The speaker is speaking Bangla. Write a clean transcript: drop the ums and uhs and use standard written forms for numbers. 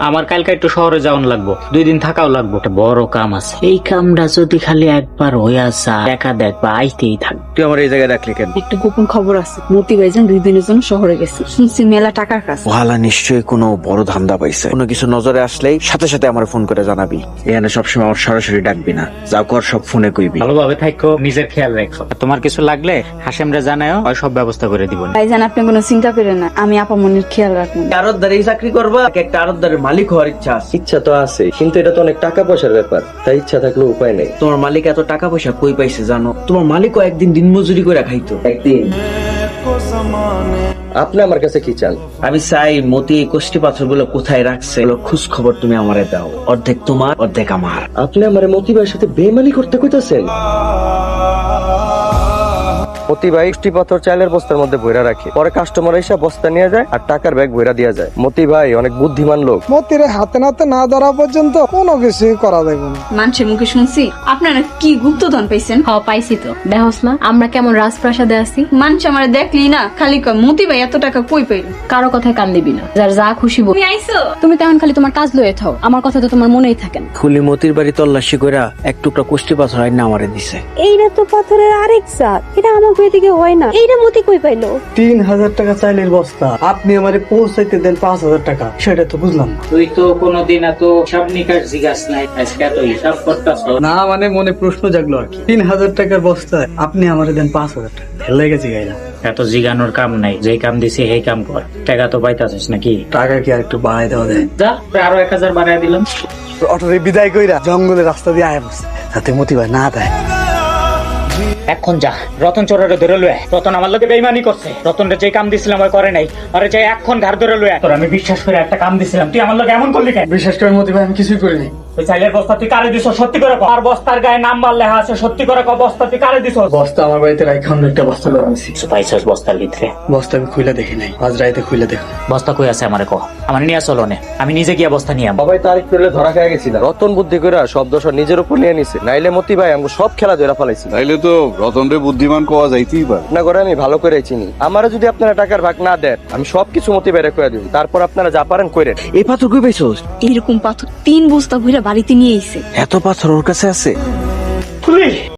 আমার কালকে একটু শহরে যাওয়ান লাগবো, 2 দিন থাকাও লাগবো, একটা বড় কাম আছে। এই কামটা যদি খালি একবার হইয়া যায়, দেখা দেখবা আইতেই থাকবে। তুই আমার এই জায়গায় ডাকলি কেন? একটা গোপন খবর আছে, মতি ভাইজান 2 দিনের জন্য শহরে গেছে, শুনছি মেলা টাকার কাছে। ওহালা নিশ্চয়ই কোনো বড় ধান্দা পাইছে। কোনো কিছু নজরে আসলেই সাথে সাথে আমার ফোন করে জানাবি। এখানে সবসময় আমার সরাসরি ডাকবি না, যা কর সব ফোনে কইবি। ভালোভাবে থাকো, নিজের খেয়াল রাখো। আর তোমার কিছু লাগলে হাশেমরে জানাও, ওই সব ব্যবস্থা করে দিব। ভাইজান আপনি কোনো চিন্তা করেন না, আমি আপামনির খেয়াল রাখবো। আড়তদারি চাকরি করবা, একটা আড়তদারের মালিক হওয়ার ইচ্ছা আছে। ইচ্ছা তো আছে, কিন্তু এটা তো অনেক টাকা পয়সার ব্যাপার, তাই ইচ্ছা থাকলেও উপায় নেই। তোমার মালিক এত টাকা পয়সা কই পাইছে জানো? তোমার মালিকও একদিন দিনমজুরি করে খাইতো। একদিন আপনি আমার কাছে কি চান? আমি চাই মতি এই কোষ্ঠী পাথর গুলো কোথায় রাখছে খোঁজ খবর তুমি আমারে দাও। অর্ধেক তোমার, অর্ধেক আমার। আপনি আমার মতিবাইয়ের সাথে বেমানি করতে কইতাছেন? মতিবাই কোষ্ঠী পাথর চাইলের বস্তার মধ্যে ভইরা রাখে, পরে কাস্টমার এসে বস্তা নিয়ে যায় আর টাকার ব্যাগ ভইরা দিয়া যায়। মতিবাই অনেক বুদ্ধিমান লোক। মতিরে হাতে নাতে না ধরা পর্যন্ত কোনো কিছু করা যাবে না। মানুষের মুখে শুনছি আপনারা কি গুপ্তধন পাইছেন। পাইছি তো, দেখোস না আমরা কেমন রাজপ্রাসাদে আছি। মানুষ আমার দেখলি না খালি কয় মতি ভাই এত টাকা কই পাইল। কারো কথায় কান দিবি না, যার যা খুশি বল। তুমি আইছো? তুমি তেমন খালি তোমার কাজ লয়ে থাও, আমার কথা তো তোমার মনেই থাকে না। খুলি মতির বাড়ি তল্লাশি কইরা এক টুকরা কোষ্ঠী পাথর আইনা আমারে দিছে। এইটা তো পাথরের আরেক জাত, এটা আমার এদিকে হয় না। এইটা মতি কই পাইলো? 3000 টাকা চাইলের বস্তা, আপনি আমারে পৌঁছাইতে দেন 5000 টাকা, সেটা তো বুঝলাম না। তুই তো কোনোদিন এত সব নিকাশ জিজ্ঞাস নাই, আজকে এত হিসাব করতেছ। না মানে মনে প্রশ্ন জাগলো আর কি। 3000 টাকার বস্তায় আপনি আমারে দেন 5000 টাকা, ভালো লেগেছে গাইলা। এত জিগানোর কাম নাই, যেই কাম দিছি সেই কাম কর। টাকা তো পাইতাছিস নাকি? টাকা কি আর একটু বাড়াই দেওয়া যায়? যা, আরো 1000 বাড়াই দিলাম। অটোরে বিদায় কইরা জঙ্গলের রাস্তা দিয়ে আয় বসে, যাতে মতি ভাই না দেয়। এখন যা, রতন চোরের ধরে লয়ে। রতন আমার লোকে বেইমানি করছে। রতনরে যে কাম দিছিলাম ওই করে নাই, আরে যে এখন ঘাড় ধরে লয়ে। তোর আমি বিশ্বাস করে একটা কাম দিছিলাম, তুই আমার লোকে এমন করলি কেন? বিশেষ করে মতি ভাই আমি কিছুই করিনি। ওই চাইলের বস্তা তুই কারে দিছ? সত্যি করে কর। আর বস্তার গায়ে নাম্বার লেখা আছে, সত্যি করে কর। বস্তা তুই কারে দিছ? বস্তা আমার বাড়িতে রাইখা অন্য একটা বস্তা লাগাইছি। পাইছস বস্তার ভিতরে? বস্তা আমি খুলে দেখি নাই, আজ রাইতে খুলে দেখ। বস্তা কই আছে আমারে কহ, আমার নিয়ে চলো নে, আমি নিজে গিয়া বস্তা নিয়ে আনবো। সবাই তারিখ করলে ধরা খেয়ে গেছিল। রতন বুদ্ধি কইরা সব দোষ নিজের উপর নিয়ে নিছে, নাইলে মতি ভাই আমাকে সব খেলা ধরা ফেলাইছি। তাইলে তো রতনরে বুদ্ধিমান কোয়া যাইতেই পারে। না করে আমি ভালো করে চিনি। আমারও যদি আপনারা টাকার ভাগ না দেন, আমি সবকিছু মতি বাইরে করে দিব, তারপর আপনারা যা পারেন কইরেন। এই পাথর কই পাইছস? এরকম পাথর 3 বস্তা ভইরা বাড়িতে নিয়ে আইছে। এত পাথর ওর কাছে আছে? তুই